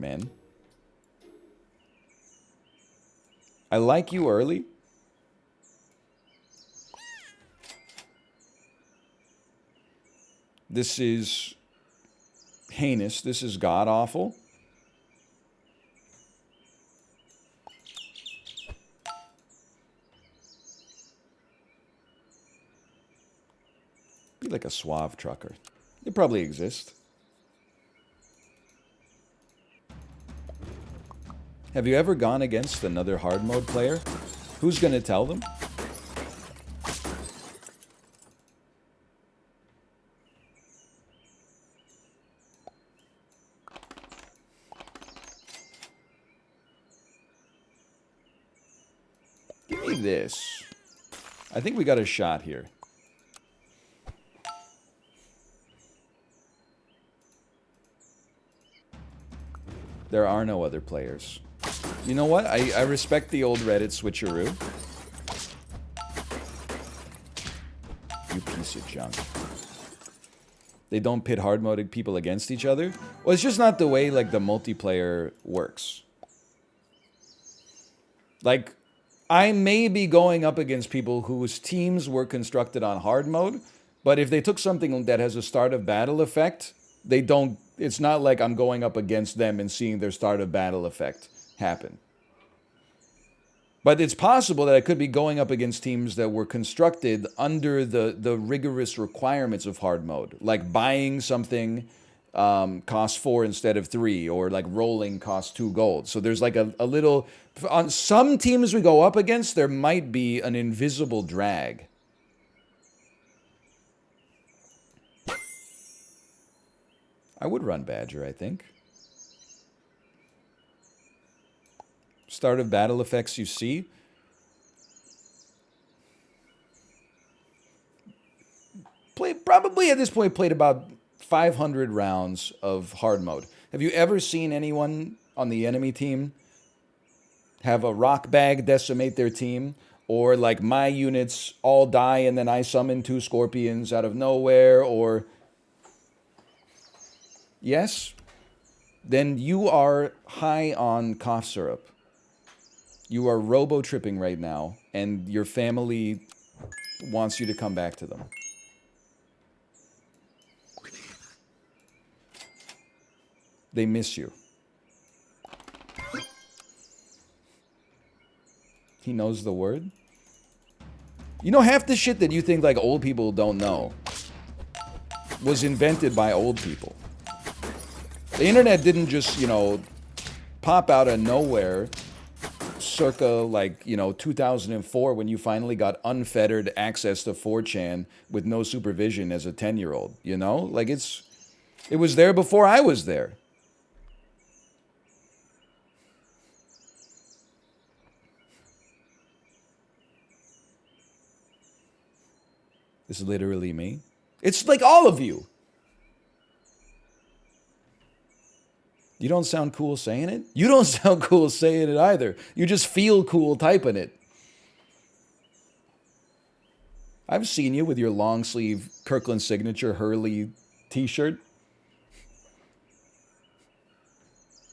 smart, man. I like you early. This is heinous. This is god-awful. Be like a suave trucker. They probably exist. Have you ever gone against another hard mode player? Who's going to tell them? Give me this. I think we got a shot here. There are no other players. You know what? I respect the old Reddit switcheroo. You piece of junk. They don't pit hard-moded people against each other? Well, it's just not the way, like, the multiplayer works. Like, I may be going up against people whose teams were constructed on hard mode, but if they took something that has a start of battle effect, they don't... It's not like I'm going up against them and seeing their start of battle effect happen. But it's possible that I could be going up against teams that were constructed under the rigorous requirements of hard mode. Like buying something costs 4 instead of 3, or like rolling costs 2 gold. So there's like a little... On some teams we go up against, there might be an invisible drag. I would run Badger, I think. Start of battle effects you see. Probably at this point played about 500 rounds of hard mode. Have you ever seen anyone on the enemy team have a rock bag decimate their team? Or like my units all die and then I summon 2 scorpions out of nowhere? Or... Yes? Then you are high on cough syrup. You are robo-tripping right now, and your family wants you to come back to them. They miss you. He knows the word? You know, half the shit that you think like old people don't know was invented by old people. The internet didn't just, you know, pop out of nowhere circa, like, you know, 2004 when you finally got unfettered access to 4chan with no supervision as a 10-year-old, you know? Like, it was there before I was there. This is literally me. It's like all of you. You don't sound cool saying it? You don't sound cool saying it either. You just feel cool typing it. I've seen you with your long sleeve Kirkland signature Hurley t-shirt.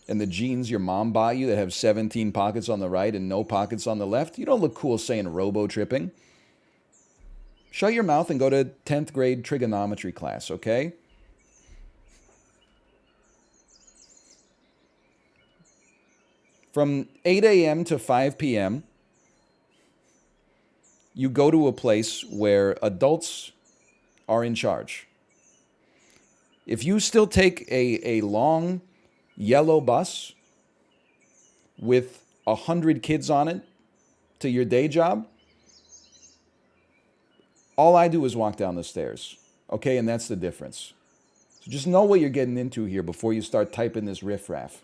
And the jeans your mom bought you that have 17 pockets on the right and no pockets on the left. You don't look cool saying robo-tripping. Shut your mouth and go to 10th grade trigonometry class, okay? From 8 a.m. to 5 p.m., you go to a place where adults are in charge. If you still take a long yellow bus with 100 kids on it to your day job, all I do is walk down the stairs, okay? And that's the difference. So just know what you're getting into here before you start typing this riffraff.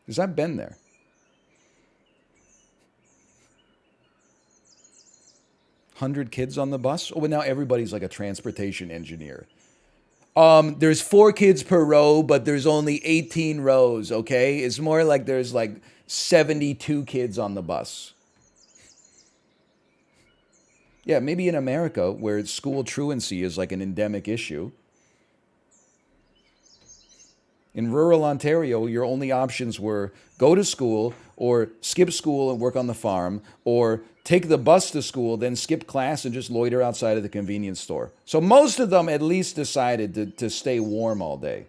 Because I've been there. $100 kids on the bus? Oh, but now everybody's like a transportation engineer. There's 4 kids per row, but there's only 18 rows, okay? It's more like there's like 72 kids on the bus. Yeah, maybe in America, where school truancy is like an endemic issue. In rural Ontario, your only options were go to school or skip school and work on the farm, or take the bus to school, then skip class and just loiter outside of the convenience store. So most of them at least decided to stay warm all day.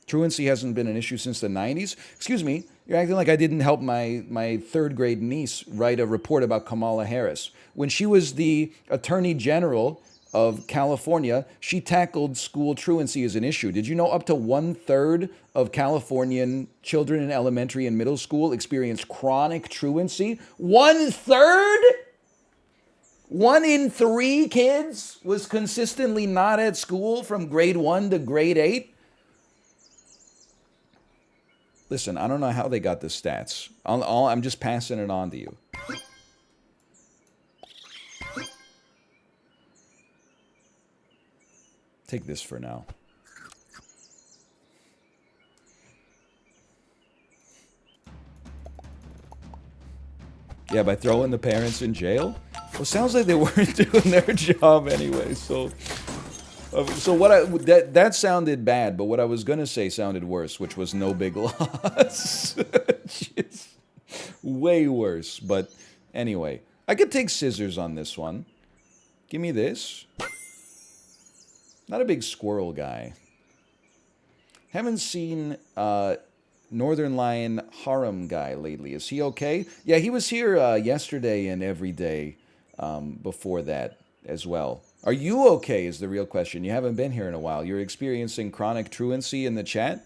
Truancy hasn't been an issue since the 90s. Excuse me, you're acting like I didn't help my third grade niece write a report about Kamala Harris. When she was the Attorney General of California, she tackled school truancy as an issue. Did you know up to 1/3 of Californian children in elementary and middle school experience chronic truancy? 1/3? 1 in 3 kids was consistently not at school from grade 1 to grade 8? Listen, I don't know how they got the stats. I'm just passing it on to you. Take this for now. Yeah, by throwing the parents in jail? Well, sounds like they weren't doing their job anyway, so... So that sounded bad, but what I was gonna say sounded worse, which was no big loss. Just way worse, but anyway. I could take scissors on this one. Give me this. Not a big squirrel guy. Haven't seen Northern Lion Harem guy lately. Is he okay? Yeah, he was here yesterday and every day before that as well. Are you okay is the real question. You haven't been here in a while. You're experiencing chronic truancy in the chat?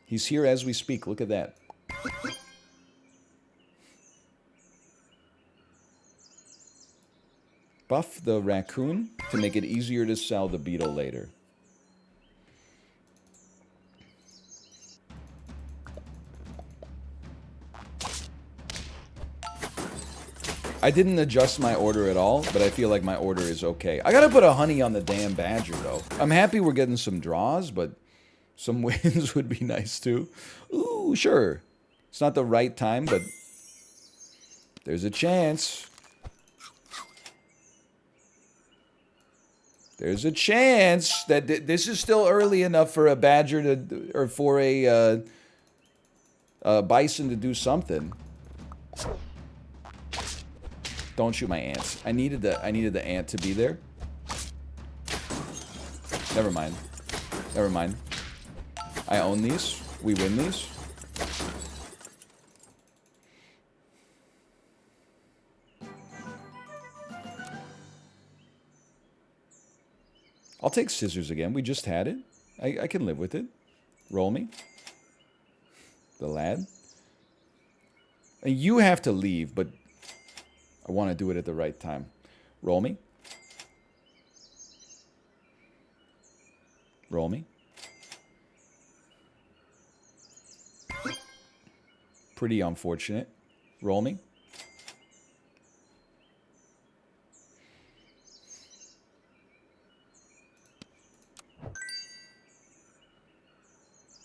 He's here as we speak. Look at that. Buff the raccoon to make it easier to sell the beetle later. I didn't adjust my order at all, but I feel like my order is okay. I gotta put a honey on the damn badger, though. I'm happy we're getting some draws, but some wins would be nice, too. Ooh, sure. It's not the right time, but there's a chance. There's a chance that this is still early enough for a badger to, or for a bison to do something. Don't shoot my ants. I needed the ant to be there. Never mind. Never mind. I own these. We win these. I'll take scissors again. We just had it. I can live with it. Roll me. The lad. And you have to leave, but I want to do it at the right time. Roll me. Roll me. Pretty unfortunate. Roll me.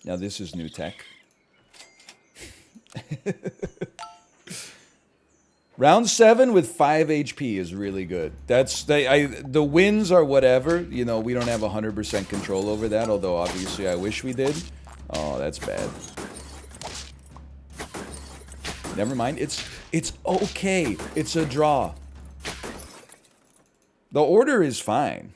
Now this is new tech. Round 7 with 5 HP is really good. The wins are whatever. You know, we don't have 100% control over that, although obviously I wish we did. Oh, that's bad. Never mind. It's okay. It's a draw. The order is fine.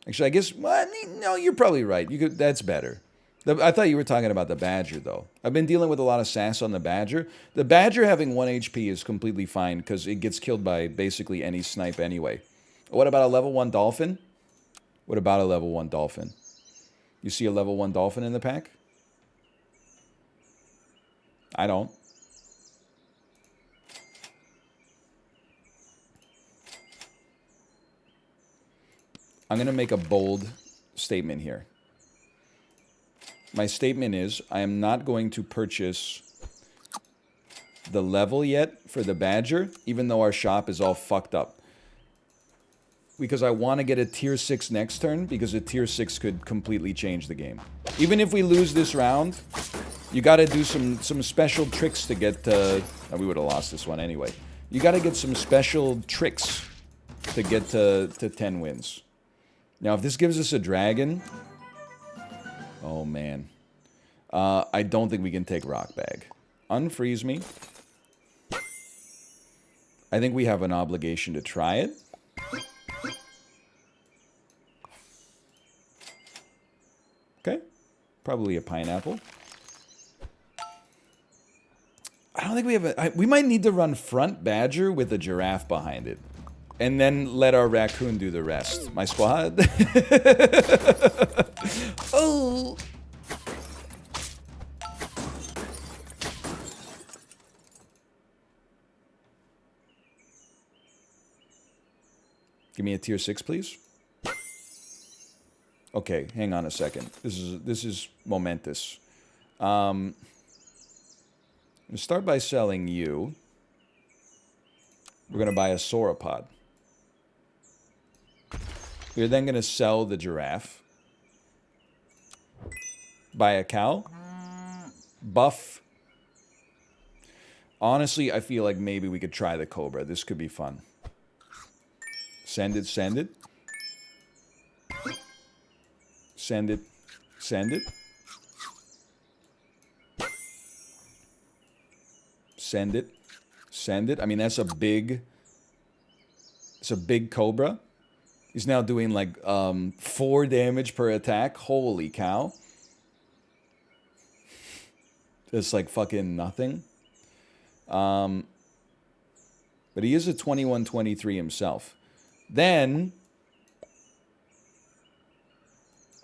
Actually, I guess, well, no, you're probably right. That's better. I thought you were talking about the badger, though. I've been dealing with a lot of sass on the badger. The badger having 1 HP is completely fine because it gets killed by basically any snipe anyway. What about a level 1 dolphin? What about a level 1 dolphin? You see a level 1 dolphin in the pack? I don't. I'm going to make a bold statement here. My statement is, I am not going to purchase the level yet for the badger, even though our shop is all fucked up. Because I want to get a tier 6 next turn, because a tier 6 could completely change the game. Even if we lose this round, You got to do some special tricks to get to... Oh, we would have lost this one anyway. You got to get some special tricks to get to 10 wins. Now, if this gives us a dragon... Oh, man. I don't think we can take Rock Bag. Unfreeze me. I think we have an obligation to try it. Okay. Probably a pineapple. I don't think we have a... we might need to run front badger with a giraffe behind it. And then let our raccoon do the rest. My squad. Oh! Give me a tier 6, please. Okay, hang on a second. This is momentous. I'm gonna start by selling you. We're gonna buy a sauropod. We're then gonna sell the giraffe. Buy a cow. Buff. Honestly, I feel like maybe we could try the cobra. This could be fun. Send it, send it. Send it, send it. Send it, send it. I mean, that's a big... It's a big cobra. He's now doing like 4 damage per attack. Holy cow. It's like fucking nothing. But he is a 21-23 himself. Then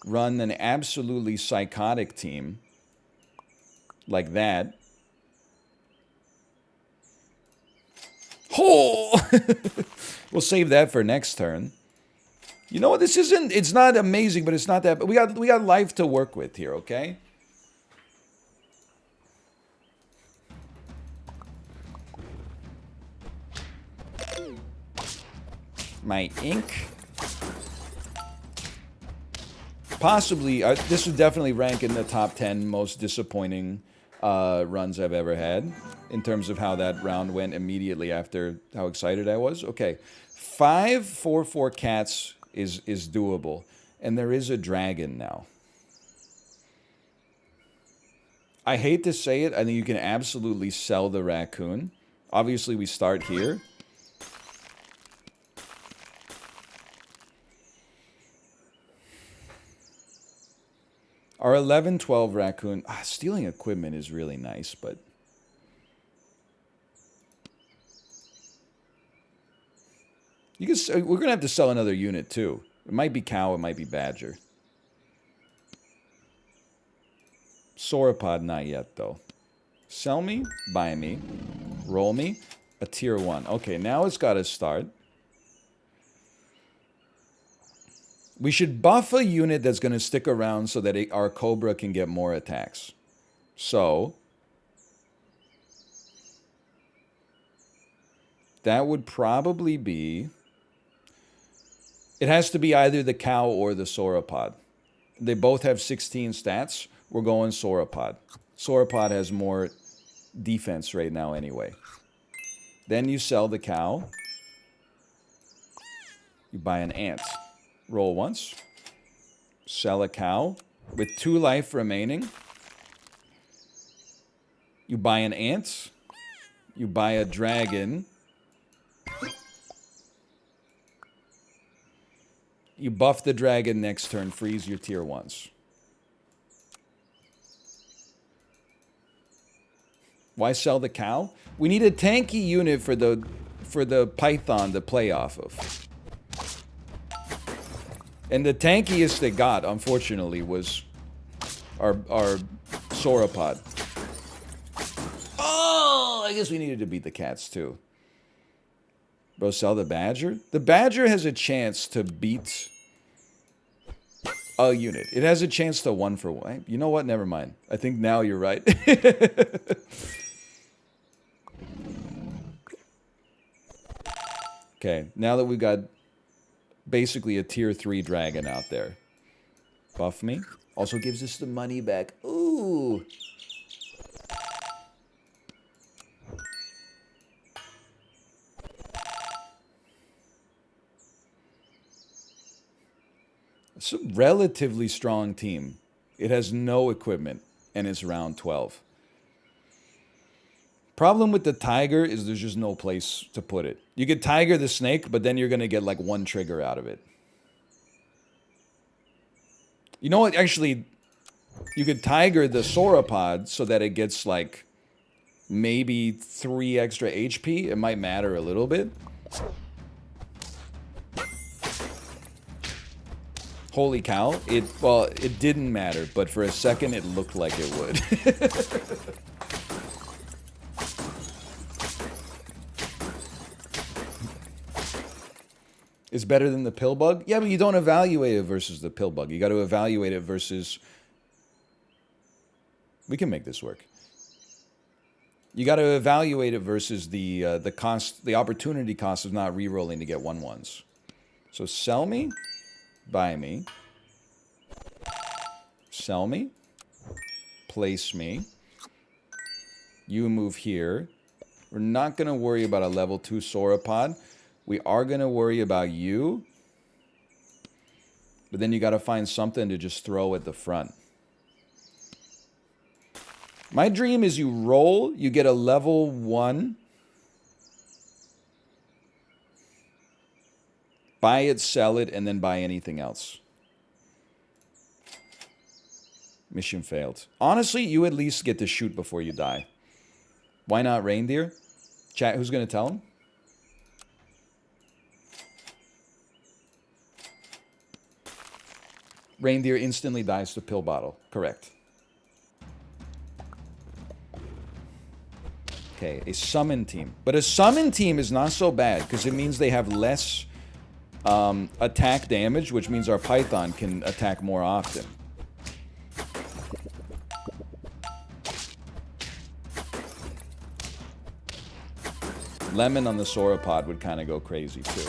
run an absolutely psychotic team like that. Oh! We'll save that for next turn. You know what? This isn't... It's not amazing, but it's not that... But we got life to work with here, okay? My ink. Possibly, this would definitely rank in the top 10 most disappointing runs I've ever had. In terms of how that round went immediately after how excited I was. Okay, 5/4/4 cats is doable. And there is a dragon now. I hate to say it, I think you can absolutely sell the raccoon. Obviously, we start here. Our 11-12 raccoon... stealing equipment is really nice, but... You can, we're going to have to sell another unit, too. It might be cow, it might be badger. Sauropod, not yet, though. Sell me, buy me, roll me, a tier 1. Okay, now it's got to start. We should buff a unit that's going to stick around so that our Cobra can get more attacks. So, that would probably be... It has to be either the cow or the sauropod. They both have 16 stats. We're going sauropod. Sauropod has more defense right now anyway. Then you sell the cow. You buy an ant. Roll once. Sell a cow with 2 life remaining. You buy an ant. You buy a dragon. You buff the dragon next turn. Freeze your tier 1s. Why sell the cow? We need a tanky unit for the python to play off of. And the tankiest they got, unfortunately, was our sauropod. Oh, I guess we needed to beat the cats, too. Bro, sell the badger? The badger has a chance to beat a unit. It has a chance to 1-for-1. You know what? Never mind. I think now you're right. Okay, now that we've got basically a tier 3 dragon out there. Buff me. Also gives us the money back. Ooh. It's a relatively strong team. It has no equipment, and it's round 12. Problem with the tiger is there's just no place to put it. You could tiger the snake, but then you're going to get like one trigger out of it. You know what? Actually, you could tiger the sauropod so that it gets like maybe 3 extra HP. It might matter a little bit. Holy cow. Well, it didn't matter, but for a second it looked like it would. It's better than the pill bug? Yeah, but you don't evaluate it versus the pill bug. You got to evaluate it versus... We can make this work. You got to evaluate it versus the cost, the opportunity cost of not re-rolling to get 1/1s. So sell me, buy me, sell me, place me. You move here. We're not going to worry about a level 2 sauropod. We are going to worry about you. But then you got to find something to just throw at the front. My dream is you roll, you get a level 1. Buy it, sell it, and then buy anything else. Mission failed. Honestly, you at least get to shoot before you die. Why not reindeer? Chat, who's going to tell him? Reindeer instantly dies to pill bottle. Correct. Okay, a summon team. But a summon team is not so bad because it means they have less attack damage, which means our python can attack more often. Lemon on the sauropod would kind of go crazy too.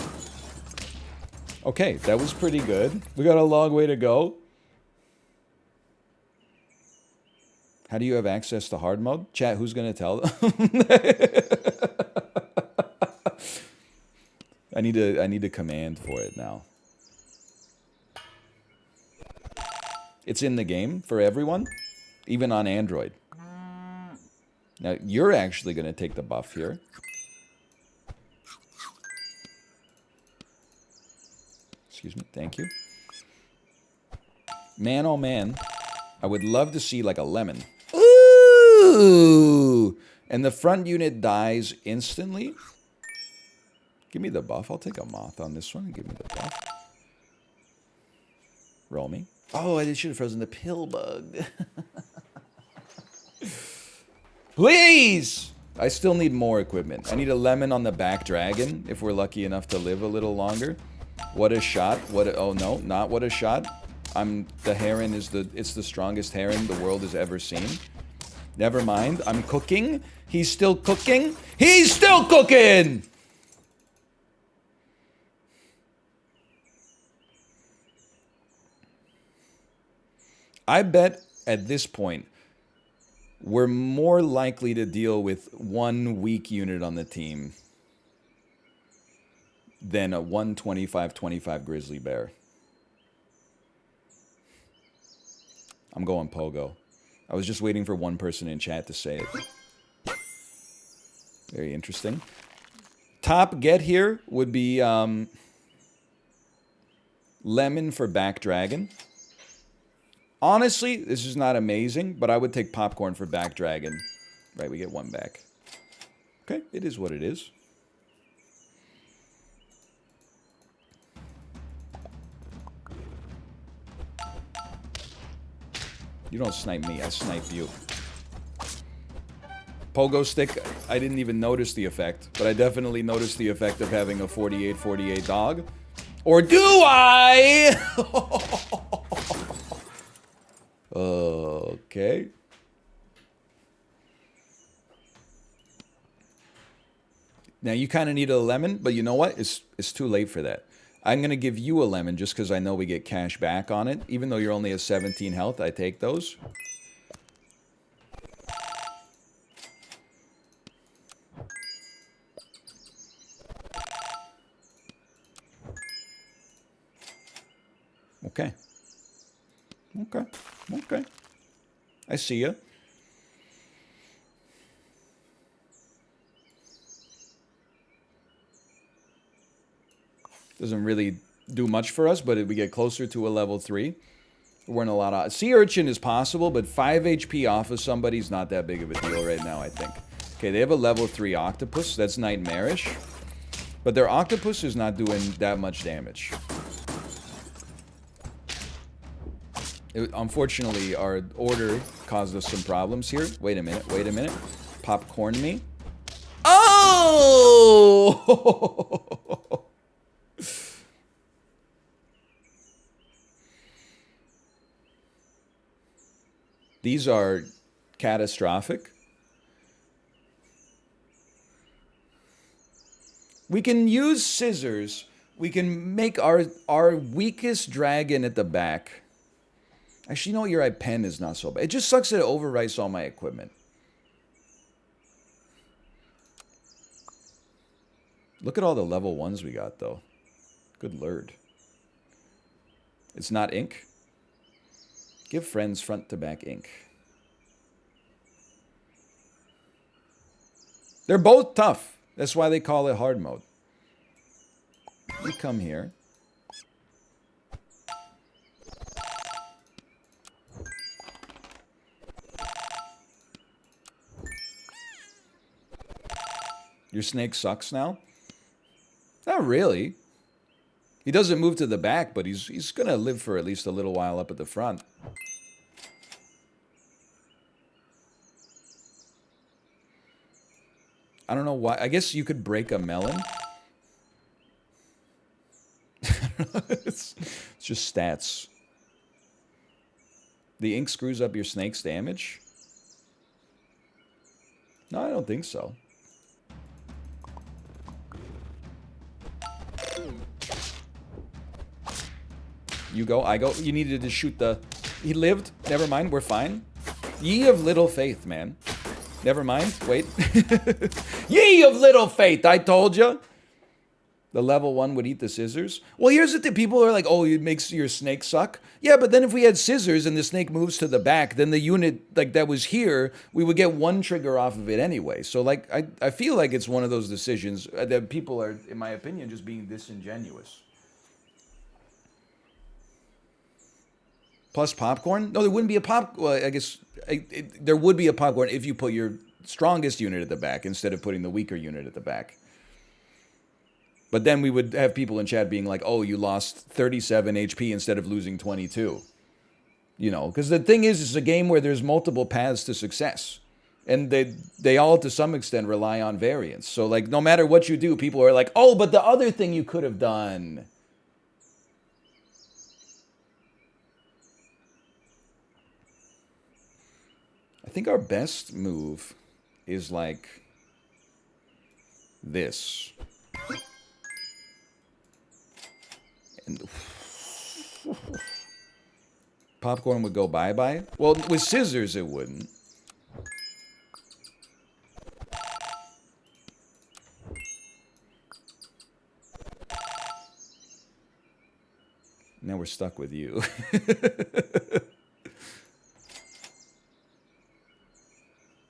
Okay, that was pretty good. We got a long way to go. How do you have access to hard mode? Chat, who's going to tell them? I need a command for it now. It's in the game for everyone, even on Android. Now, you're actually going to take the buff here. Excuse me, thank you. Man, oh man, I would love to see like a lemon. Ooh! And the front unit dies instantly. Give me the buff. I'll take a moth on this one. Give me the buff. Roll me. Oh, I should have frozen the pill bug. Please! I still need more equipment. I need a lemon on the back dragon if we're lucky enough to live a little longer. What a shot. Oh no, not what a shot. The heron is it's the strongest heron the world has ever seen. Never mind. I'm cooking. He's still cooking. He's still cooking! I bet at this point we're more likely to deal with one weak unit on the team than a 125-25 grizzly bear. I'm going pogo. I was just waiting for one person in chat to say it. Very interesting. Top get here would be lemon for back dragon. Honestly, this is not amazing, but I would take popcorn for back dragon. Right, we get one back. Okay, it is what it is. You don't snipe me, I snipe you. Pogo stick, I didn't even notice the effect, but I definitely noticed the effect of having a 48-48 dog. Or do I? Okay. Now you kind of need a lemon, but you know what? It's too late for that. I'm going to give you a lemon just because I know we get cash back on it. Even though you're only at 17 health, I take those. Okay. Okay. Okay. I see you. Doesn't really do much for us, but if we get closer to a level 3, we're in a lot of... Sea Urchin is possible, but 5 HP off of somebody's not that big of a deal right now, I think. Okay, they have a level 3 Octopus. That's nightmarish. But their Octopus is not doing that much damage. Unfortunately, our order caused us some problems here. Wait a minute, wait a minute. Popcorn me. Oh! These are catastrophic. We can use scissors. We can make our weakest dragon at the back. Actually, you know what? Your pen is not so bad. It just sucks that it overwrites all my equipment. Look at all the level 1s we got, though. Good lord. It's not ink. Give friends front to back ink. They're both tough. That's why they call it hard mode. We come here. Your snake sucks now? Not really. He doesn't move to the back, but he's gonna live for at least a little while up at the front. I don't know why. I guess you could break a melon. It's just stats. The ink screws up your snake's damage? No, I don't think so. You go, I go. You needed to shoot the... He lived. Never mind, we're fine. Ye of little faith, man. Never mind, wait. Ye of little faith, I told you. The level 1 would eat the scissors. Well, here's the thing. People are like, oh, it makes your snake suck. Yeah, but then if we had scissors and the snake moves to the back, then the unit like that was here, we would get 1 trigger off of it anyway. So like, I feel like it's one of those decisions that people are, in my opinion, just being disingenuous. Plus popcorn? No, there wouldn't be a well, I guess there would be a popcorn if you put your strongest unit at the back instead of putting the weaker unit at the back. But then we would have people in chat being like, oh, you lost 37 HP instead of losing 22. You know, because the thing is, it's a game where there's multiple paths to success. And they all, to some extent, rely on variance. So, like, no matter what you do, people are like, oh, but the other thing you could have done... I think our best move is like this. And popcorn would go bye-bye. Well, with scissors, it wouldn't. Now we're stuck with you.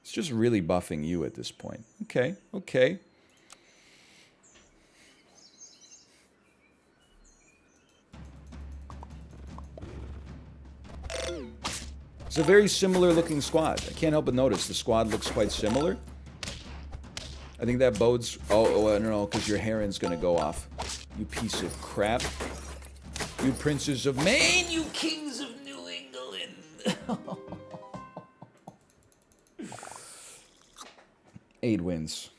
It's just really buffing you at this point. Okay, okay. It's a very similar looking squad. I can't help but notice the squad looks quite similar. I think that bodes... Oh, I don't know, because your heron's going to go off. You piece of crap. You princes of Maine, you kings of New England. 8 wins.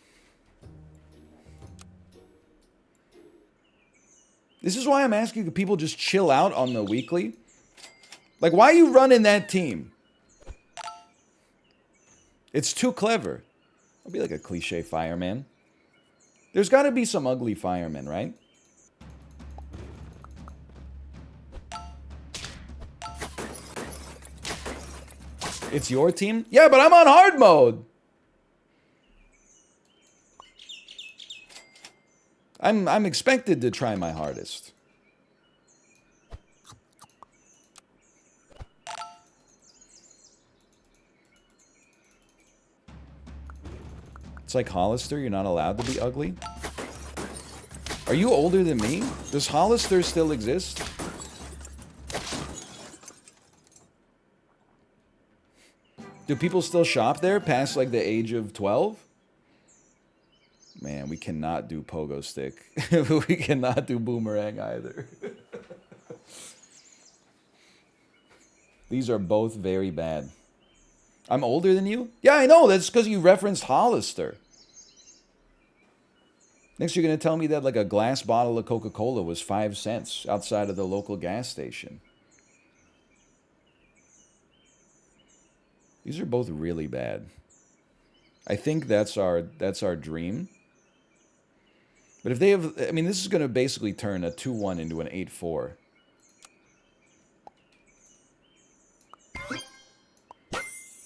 This is why I'm asking, could people just chill out on the weekly? Like, why are you running that team? It's too clever. I'll be like a cliche fireman. There's got to be some ugly firemen, right? It's your team? Yeah, but I'm on hard mode. I'm expected to try my hardest. It's like Hollister, you're not allowed to be ugly. Are you older than me? Does Hollister still exist? Do people still shop there past like the age of 12? Man, we cannot do pogo stick. We cannot do boomerang either. These are both very bad. I'm older than you? Yeah, I know. That's because you referenced Hollister. Next, you're going to tell me that like a glass bottle of Coca-Cola was 5 cents outside of the local gas station. These are both really bad. I think that's our dream. But if they have, I mean, this is going to basically turn a 2-1 into an 8-4.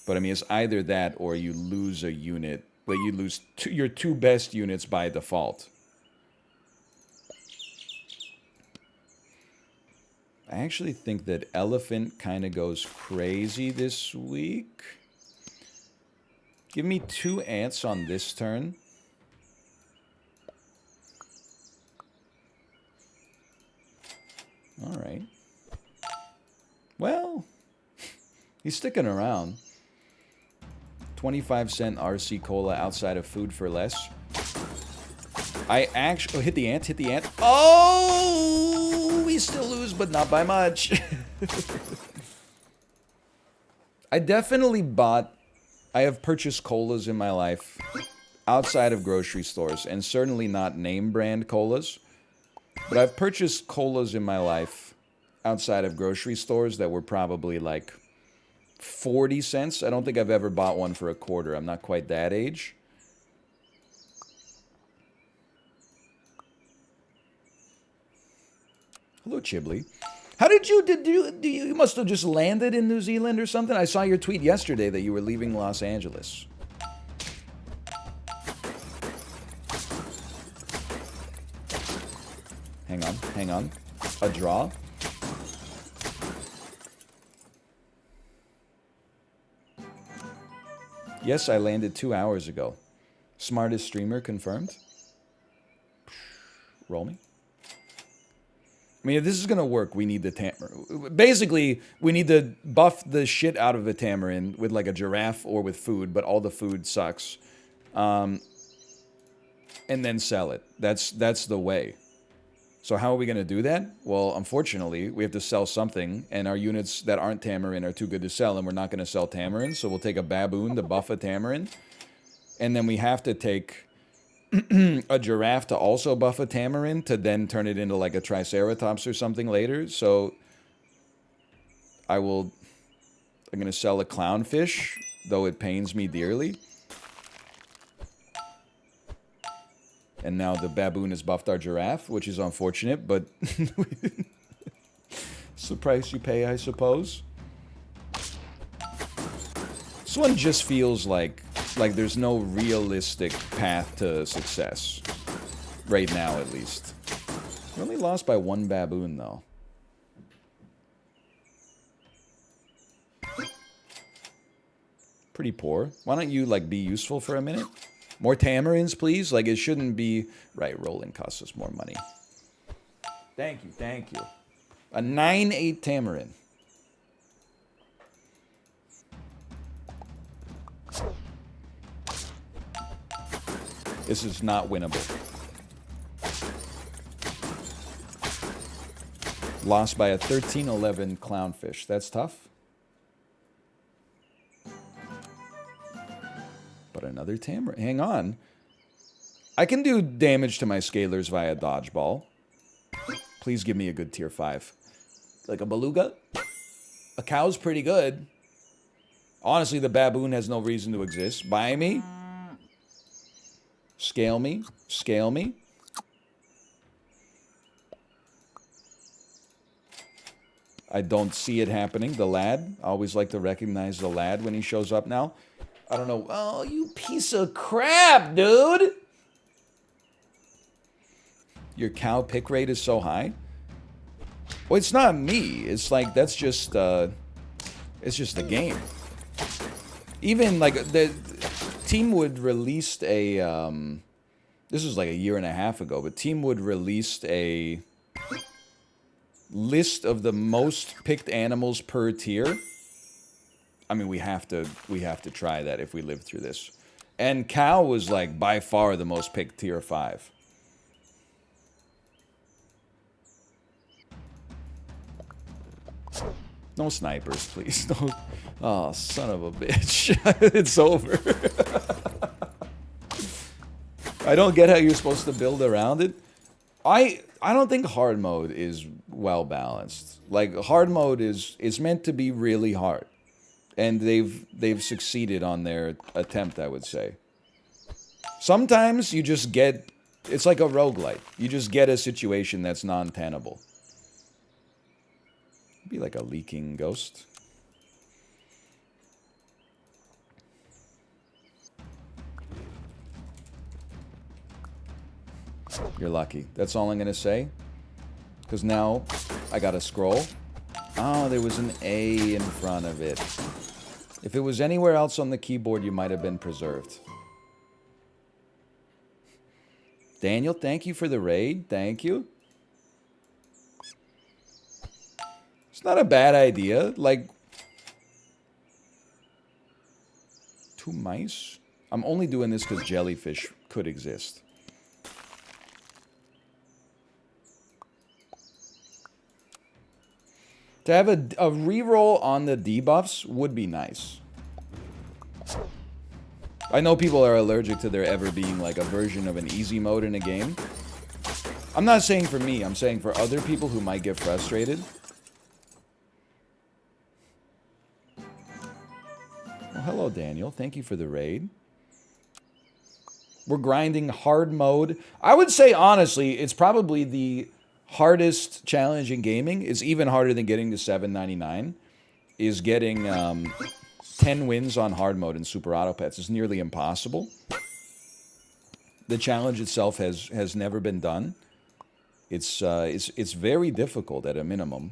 But I mean, it's either that or you lose a unit, but you lose your 2 best units by default. I actually think that Elephant kind of goes crazy this week. Give me 2 ants on this turn. All right. Well, he's sticking around. 25-cent RC Cola outside of Food for Less. I actually... Oh, hit the ant, hit the ant. Oh! We still lose, but not by much. I definitely bought... I have purchased colas in my life outside of grocery stores, and certainly not name brand colas. But I've purchased colas in my life outside of grocery stores that were probably like 40 cents. I don't think I've ever bought one for a quarter. I'm not quite that age. Hello, Chiblee. How did you must have just landed in New Zealand or something? I saw your tweet yesterday that you were leaving Los Angeles. Hang on. A draw. Yes, I landed 2 hours ago. Smartest streamer confirmed. Roll me. I mean, if this is going to work, we need the Tamarin. Basically, we need to buff the shit out of a Tamarin with like a giraffe or with food, but all the food sucks. And then sell it. That's the way. So how are we going to do that? Well, unfortunately, we have to sell something, and our units that aren't Tamarin are too good to sell, and we're not going to sell Tamarin, so we'll take a baboon to buff a Tamarin. And then we have to take a giraffe to also buff a Tamarin to then turn it into like a Triceratops or something later. So I'm going to sell a clownfish, though it pains me dearly. And now the baboon has buffed our giraffe, which is unfortunate, but it's the price you pay, I suppose. This one just feels like there's no realistic path to success. Right now, at least. We only lost by 1 baboon, though. Pretty poor. Why don't you, like, be useful for a minute? More tamarins, please? Like, it shouldn't be... Right, rolling costs us more money. Thank you, thank you. A 9-8 tamarin. This is not winnable. Lost by a 13-11 clownfish. That's tough. But another Tamarin. Hang on. I can do damage to my scalers via dodgeball. Please give me a good tier 5. Like a beluga? A cow's pretty good. Honestly, the baboon has no reason to exist. Buy me. Scale me. Scale me. I don't see it happening. The lad. I always like to recognize the lad when he shows up now. I don't know. Oh, you piece of crap, dude. Your cow pick rate is so high. Well, it's not me. It's like, that's just, it's just the game. Even, like, Teamwood released a, this was like a year and a half ago, but Teamwood released a list of the most picked animals per tier. I mean, we have to try that if we live through this. And cow was like by far the most picked tier 5. No snipers, please. No. Oh, son of a bitch. It's over. I don't get how you're supposed to build around it. I don't think hard mode is well balanced. Like, hard mode is meant to be really hard. And they've succeeded on their attempt, I would say. Sometimes you just get, it's like a roguelite. You just get a situation that's non-tenable. Be like a leaking ghost. You're lucky. That's all I'm gonna say. Because now I gotta scroll. Oh, there was an A in front of it. If it was anywhere else on the keyboard, you might have been preserved. Daniel, thank you for the raid. Thank you. It's not a bad idea. Like, 2 mice? I'm only doing this because jellyfish could exist. To have a reroll on the debuffs would be nice. I know people are allergic to there ever being like a version of an easy mode in a game. I'm not saying for me, I'm saying for other people who might get frustrated. Well, hello, Daniel. Thank you for the raid. We're grinding hard mode. I would say, honestly, it's probably the hardest challenge in gaming. It's even harder than getting to 799. Is getting 10 wins on hard mode in Super Auto Pets. It's nearly impossible. The challenge itself has never been done. It's very difficult at a minimum.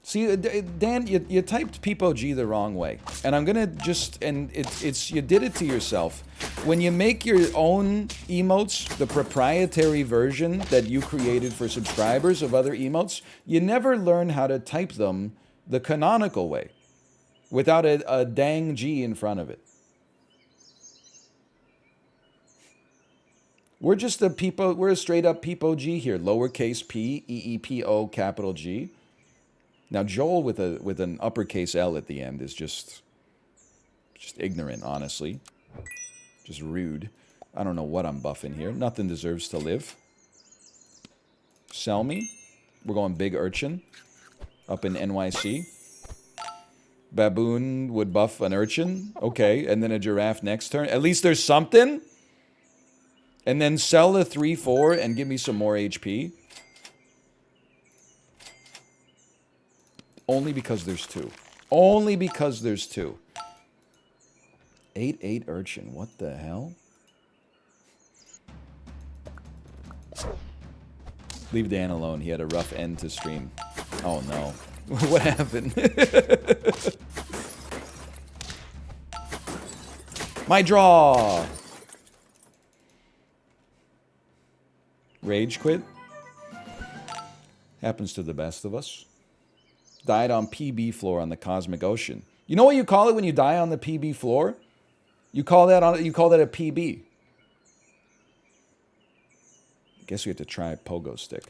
See, Dan, you typed Peepo G the wrong way. And I'm gonna just, and it's you did it to yourself. When you make your own emotes, the proprietary version that you created for subscribers of other emotes, you never learn how to type them the canonical way. Without a dang G in front of it. We're just a Peepo, we're a straight up Peepo G here. Lowercase p, E-E-P-O, capital G. Now, Joel with an uppercase L at the end is just ignorant, honestly. Just rude. I don't know what I'm buffing here. Nothing deserves to live. Sell me. We're going big urchin. Up in NYC. Baboon would buff an urchin. Okay, and then a giraffe next turn. At least there's something. And then sell the 3-4 and give me some more HP. Only because there's 2. Only because there's 2. 8-8 urchin. What the hell? Leave Dan alone. He had a rough end to stream. Oh no. What happened? My draw! Rage quit. Happens to the best of us. Died on PB floor on the Cosmic Ocean. You know what you call it when you die on the PB floor? You call that a PB. Guess we have to try pogo stick.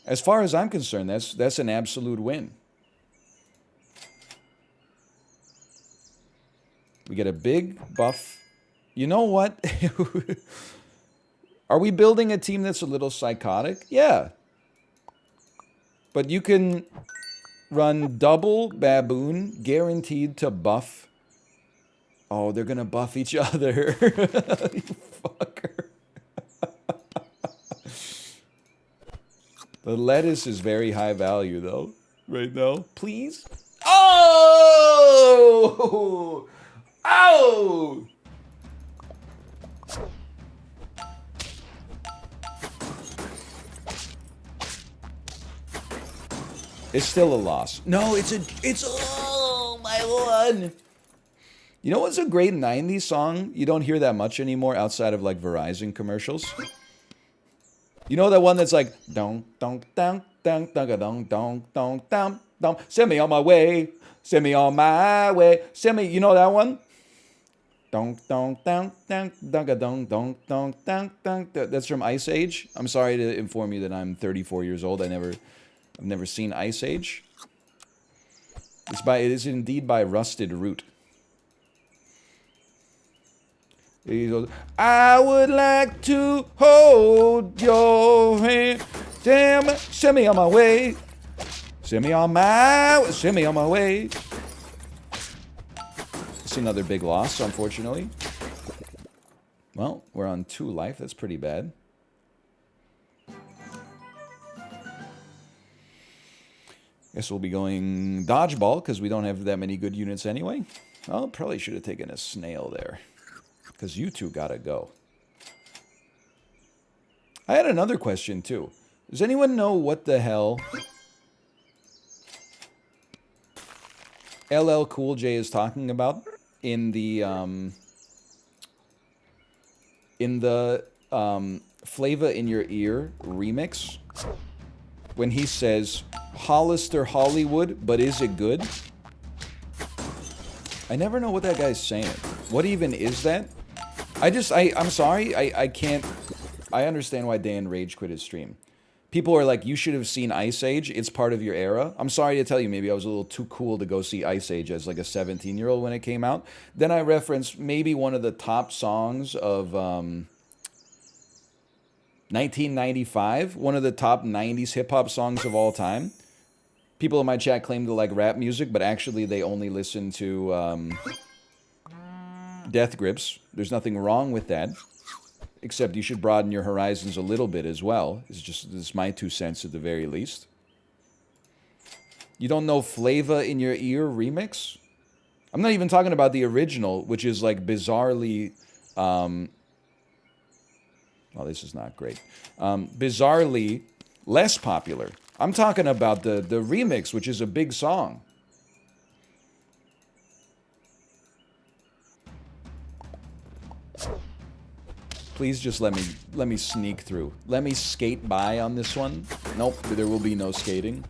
As far as I'm concerned, that's an absolute win. We get a big buff. You know what? Are we building a team that's a little psychotic? Yeah. But you can run double baboon, guaranteed to buff. Oh, they're going to buff each other. You fucker. The lettuce is very high value, though, right now. Please? Oh! Ow! It's still a loss. No, it's oh my one. You know what's a great 90s song? You don't hear that much anymore outside of like Verizon commercials. You know that one that's like dong dong dong dong dong dong dong dong dong dong. Send me on my way. Send me on my way. Send me. You know that one? Dong dong dong dong dong dong dong dong dong dong. That's from Ice Age. I'm sorry to inform you that I'm 34 years old. I've never seen Ice Age. It is indeed by Rusted Root. He goes, I would like to hold your hand. Damn, send me on my way. Send me on my way. It's another big loss, unfortunately. Well, we're on 2 life. That's pretty bad. Guess we'll be going dodgeball because we don't have that many good units anyway. Well, probably should have taken a snail there. Because you two gotta go. I had another question, too. Does anyone know what the hell LL Cool J is talking about in the Flavor in Your Ear remix? When he says, Hollister Hollywood, but is it good? I never know what that guy's saying. What even is that? I'm sorry, I can't... I understand why Dan rage quit his stream. People are like, you should have seen Ice Age. It's part of your era. I'm sorry to tell you, maybe I was a little too cool to go see Ice Age as like a 17-year-old when it came out. Then I referenced maybe one of the top songs of 1995. One of the top 90s hip-hop songs of all time. People in my chat claim to like rap music, but actually they only listen to... Death Grips. There's nothing wrong with that, except you should broaden your horizons a little bit as well. This is my 2 cents at the very least. You don't know Flavor in Your Ear remix? I'm not even talking about the original, which is like bizarrely... well, this is not great. Bizarrely less popular. I'm talking about the remix, which is a big song. Please just let me sneak through. Let me skate by on this one. Nope, there will be no skating.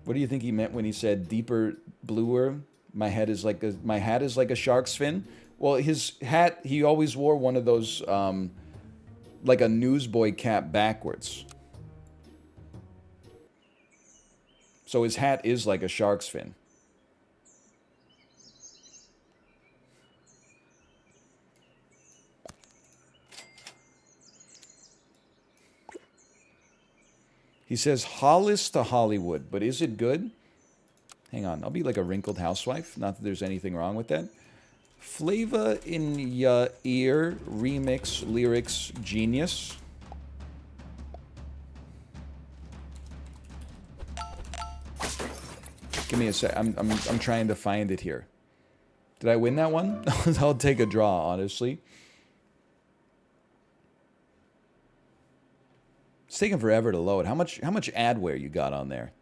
What do you think he meant when he said deeper, bluer? My hat is like a shark's fin. Well, his hat, he always wore one of those like a newsboy cap backwards. So his hat is like a shark's fin. He says, Hollis to Hollywood, but is it good? Hang on, I'll be like a wrinkled housewife. Not that there's anything wrong with that. Flavor in Ya Ear remix lyrics genius. Give me a sec. I'm trying to find it here. Did I win that one? I'll take a draw, honestly. It's taking forever to load. How much adware you got on there?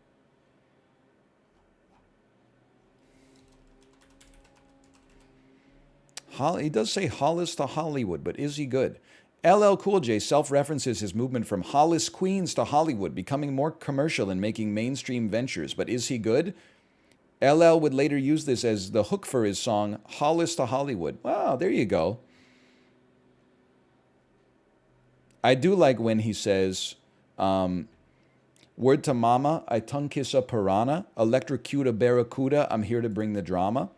He does say Hollis to Hollywood, but is he good? LL Cool J self-references his movement from Hollis, Queens to Hollywood, becoming more commercial and making mainstream ventures, but is he good? LL would later use this as the hook for his song, Hollis to Hollywood. Wow, there you go. I do like when he says, word to mama, I tongue kiss a piranha, electrocute a barracuda, I'm here to bring the drama.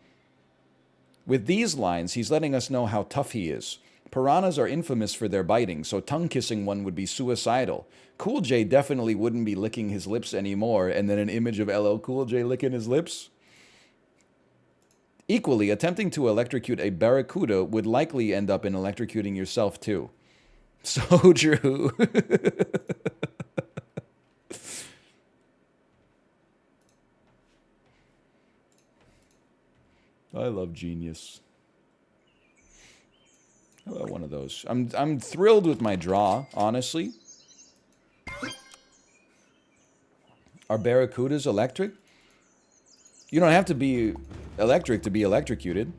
With these lines, he's letting us know how tough he is. Piranhas are infamous for their biting, so tongue-kissing one would be suicidal. Cool J definitely wouldn't be licking his lips anymore, and then an image of LL Cool J licking his lips. Equally, attempting to electrocute a barracuda would likely end up in electrocuting yourself too. So true. I love genius. How about one of those? I'm thrilled with my draw, honestly. Are barracudas electric? You don't have to be electric to be electrocuted.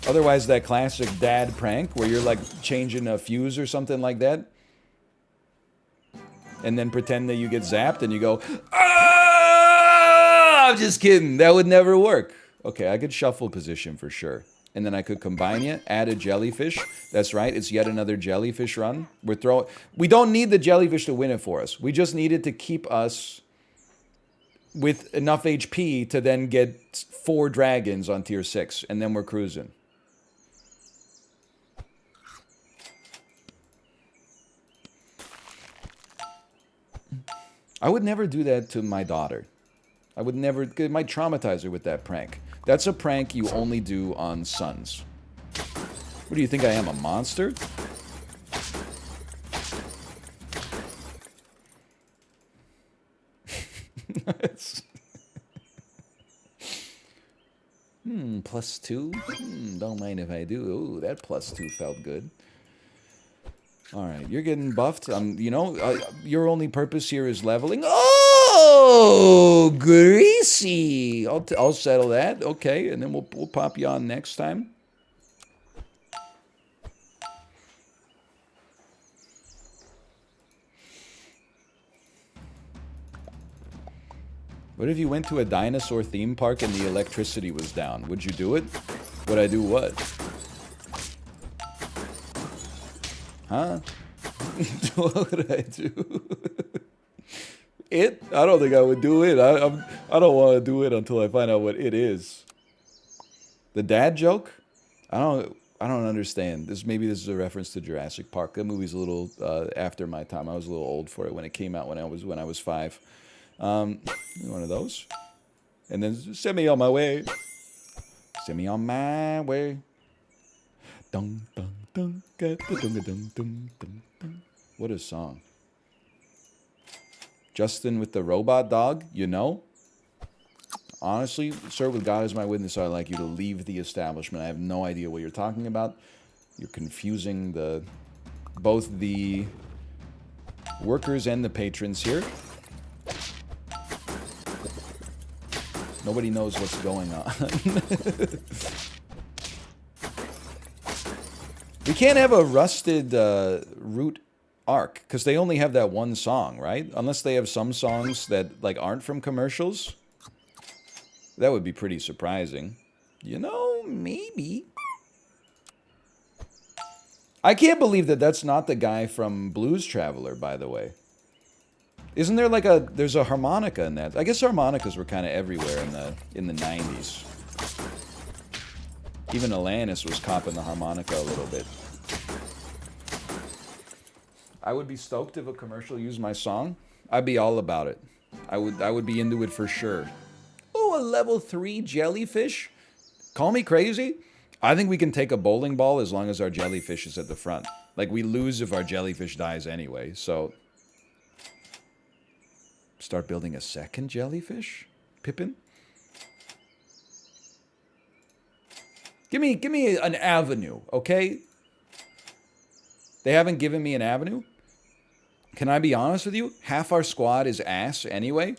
Otherwise, that classic dad prank where you're like changing a fuse or something like that, and then pretend that you get zapped and you go, ah! I'm just kidding. That would never work. Okay, I could shuffle position for sure. And then I could combine you, add a jellyfish. That's right, it's yet another jellyfish run. We don't need the jellyfish to win it for us. We just need it to keep us with enough HP to then get 4 dragons on tier 6, and then we're cruising. I would never do that to my daughter. I would never, it might traumatize her with that prank. That's a prank you only do on sons. What do you think I am, a monster? +2? Don't mind if I do. Ooh, that +2 felt good. Alright, you're getting buffed. You know, your only purpose here is leveling. Oh, greasy! I'll settle that. Okay, and then we'll pop you on next time. What if you went to a dinosaur theme park and the electricity was down? Would you do it? Would I do what? Huh? What would I do? It? I don't think I would do it. I don't want to do it until I find out what it is. The dad joke? I don't understand. Maybe this is a reference to Jurassic Park. That movie's a little after my time. I was a little old for it when it came out when I was 5. One of those. And then send me on my way. Send me on my way. Dun, dun, dun, dun, dun, dun, dun, dun. What a song. Justin with the robot dog, you know? Honestly, sir, with God as my witness, I'd like you to leave the establishment. I have no idea what you're talking about. You're confusing both the workers and the patrons here. Nobody knows what's going on. We can't have a rusted root arc, because they only have that one song, right? Unless they have some songs that like aren't from commercials. That would be pretty surprising. You know, maybe. I can't believe that that's not the guy from Blues Traveler, by the way. Isn't there like there's a harmonica in that? I guess harmonicas were kind of everywhere in the 90s. Even Alanis was copping the harmonica a little bit. I would be stoked if a commercial used my song. I'd be all about it. I would be into it for sure. Oh, a level 3 jellyfish? Call me crazy? I think we can take a bowling ball as long as our jellyfish is at the front. Like, we lose if our jellyfish dies anyway, so... Start building a second jellyfish? Pippin? Give me an avenue, okay? They haven't given me an avenue? Can I be honest with you? Half our squad is ass anyway.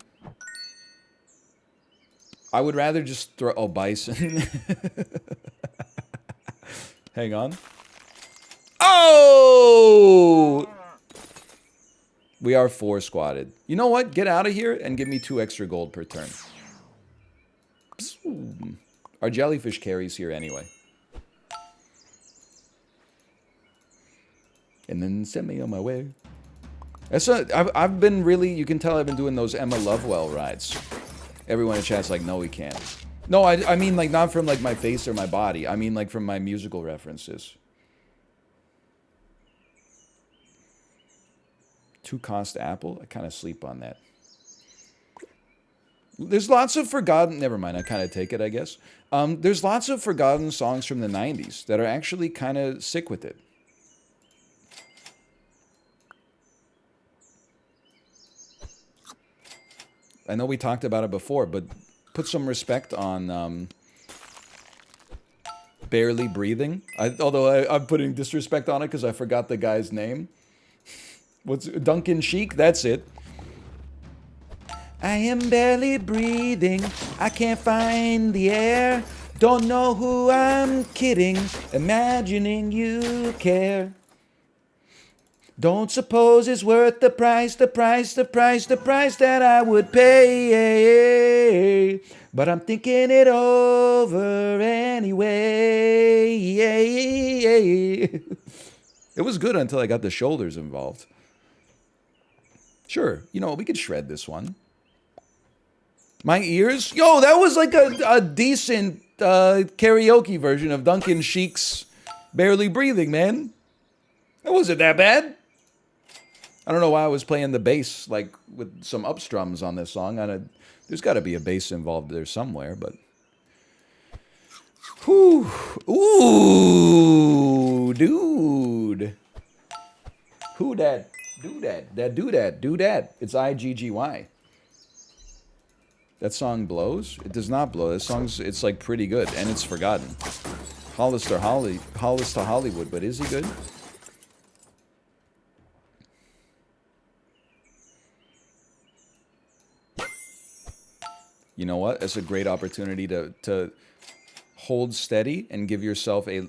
I would rather just throw... Oh, bison. Hang on. Oh! We are 4 squatted. You know what? Get out of here and give me 2 extra gold per turn. Our jellyfish carries here anyway. And then send me on my way. I've been really... You can tell I've been doing those Emma Lovewell rides. Everyone in chat's like, no, we can't. No, I mean, like, not from, like, my face or my body. I mean, like, from my musical references. 2-cost apple? I kind of sleep on that. There's lots of forgotten... Never mind, I kind of take it, I guess. There's lots of forgotten songs from the 90s that are actually kind of sick with it. I know we talked about it before, but put some respect on Barely breathing. Although I'm putting disrespect on it because I forgot the guy's name. What's Duncan Sheik? That's it. I am barely breathing. I can't find the air. Don't know who I'm kidding. Imagining you care. Don't suppose it's worth the price that I would pay. But I'm thinking it over anyway. It was good until I got the shoulders involved. Sure, you know, we could shred this one. My ears? Yo, that was like a decent karaoke version of Duncan Sheik's Barely Breathing, man. That wasn't that bad. I don't know why I was playing the bass, like, with some upstrums on this song. There's got to be a bass involved there somewhere, but... Whew. Ooh, dude. Who that? Do that. Do that. It's IGGY. That song blows? It does not blow. This song's, it's like pretty good, and it's forgotten. Hollis to Hollywood, but is he good? You know what? It's a great opportunity to hold steady and give yourself a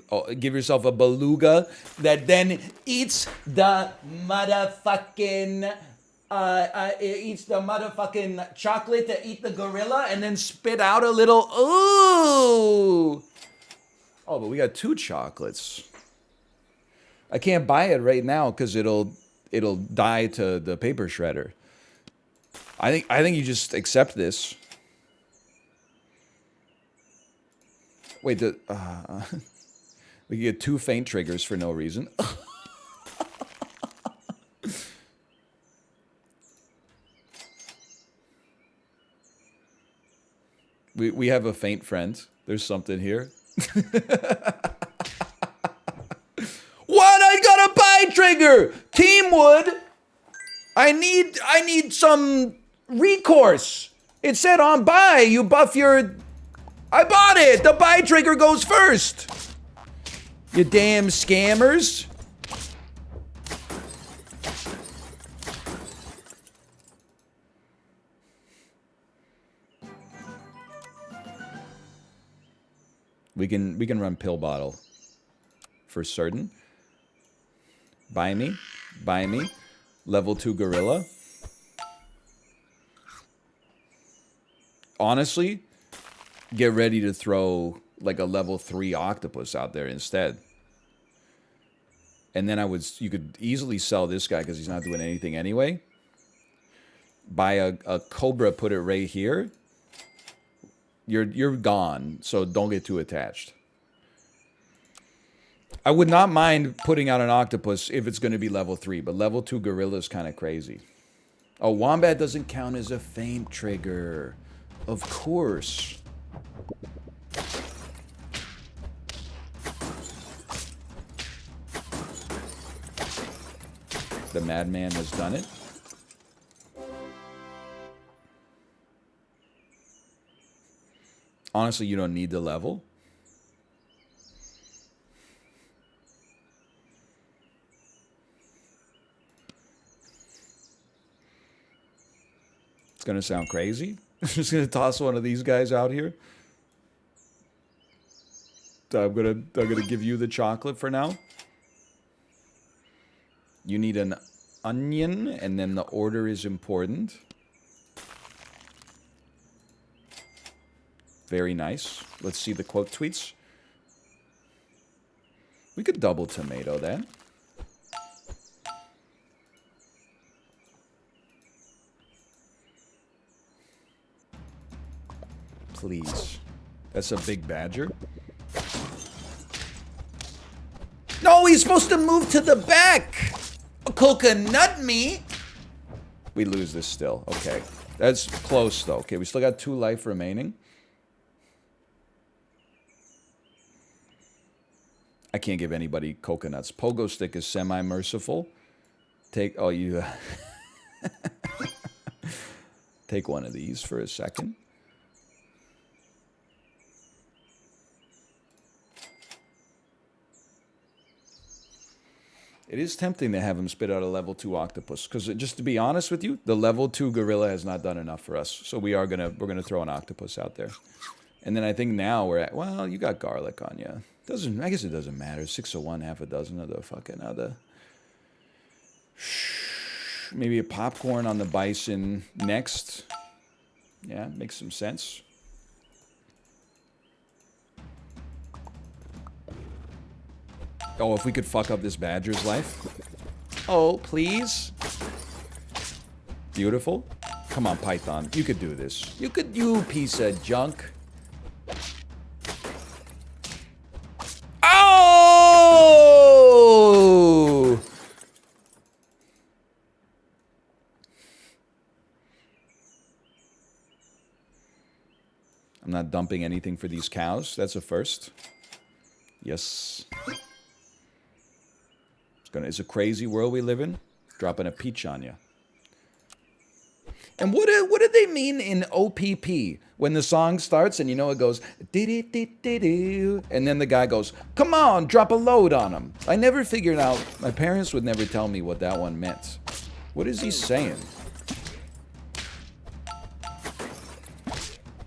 beluga that then eats the motherfucking chocolate to eat the gorilla and then spit out a little ooh. Oh, but we got 2 chocolates. I can't buy it right now because it'll die to the paper shredder. I think you just accept this. Wait, we get 2 faint triggers for no reason. we have a faint friend. There's something here. What? I got a buy trigger! Teamwood! I need some recourse. It said on buy, you buff your... I bought it! The buy trigger goes first! You damn scammers! We can run pill bottle for certain. Buy me. Level 2 gorilla. Honestly, get ready to throw like a level 3 octopus out there instead. And then you could easily sell this guy because he's not doing anything anyway. Buy a cobra, put it right here. You're gone, so don't get too attached. I would not mind putting out an octopus if it's going to be level 3, but level 2 gorilla is kind of crazy. Oh, wombat doesn't count as a faint trigger. Of course. The madman has done it. Honestly, you don't need the level. It's going to sound crazy. I'm just going to toss one of these guys out here. I'm gonna give you the chocolate for now. You need an onion, and then the order is important. Very nice. Let's see the quote tweets. We could double tomato that. Please. That's a big badger. No, he's supposed to move to the back. Coconut meat. We lose this still. Okay. That's close, though. Okay, we still got 2 life remaining. I can't give anybody coconuts. Pogo stick is semi-merciful. Take... Oh, you... Take one of these for a second. It is tempting to have him spit out a level 2 octopus, because just to be honest with you, the level 2 gorilla has not done enough for us. So we're gonna throw an octopus out there. And then I think now we're at, well, you got garlic on you. I guess it doesn't matter. 6 of one, half a dozen of the fucking other. Maybe a popcorn on the bison next. Yeah, makes some sense. Oh, if we could fuck up this badger's life. Oh, please. Beautiful. Come on, Python. You could do this. You piece of junk. Oh! I'm not dumping anything for these cows. That's a first. Yes. It's a crazy world we live in. Dropping a peach on you. And what do they mean in OPP when the song starts and you know it goes dee-dee-dee-dee-doo, and then the guy goes, "Come on, drop a load on him." I never figured out. My parents would never tell me what that one meant. What is he saying?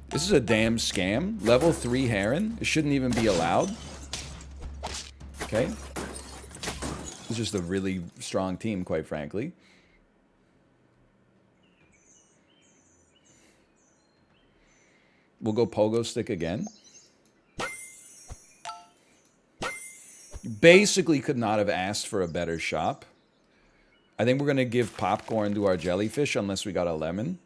This is a damn scam. Level 3 heron. It shouldn't even be allowed. Okay. It's just a really strong team, quite frankly. We'll go pogo stick again. Basically could not have asked for a better shop. I think we're going to give popcorn to our jellyfish unless we got a lemon.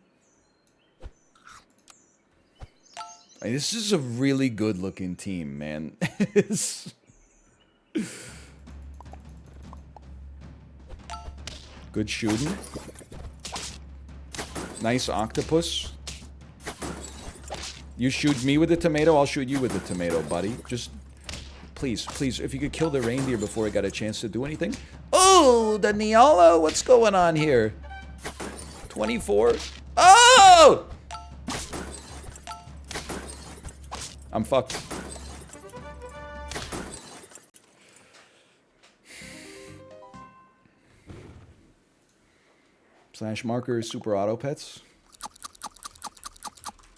I mean, this is a really good looking team, man. Good shooting. Nice octopus. You shoot me with the tomato, I'll shoot you with the tomato, buddy. Just, please, please, if you could kill the reindeer before it got a chance to do anything. Oh, the Neala, what's going on here? 24. Oh! I'm fucked. Slash marker super auto pets.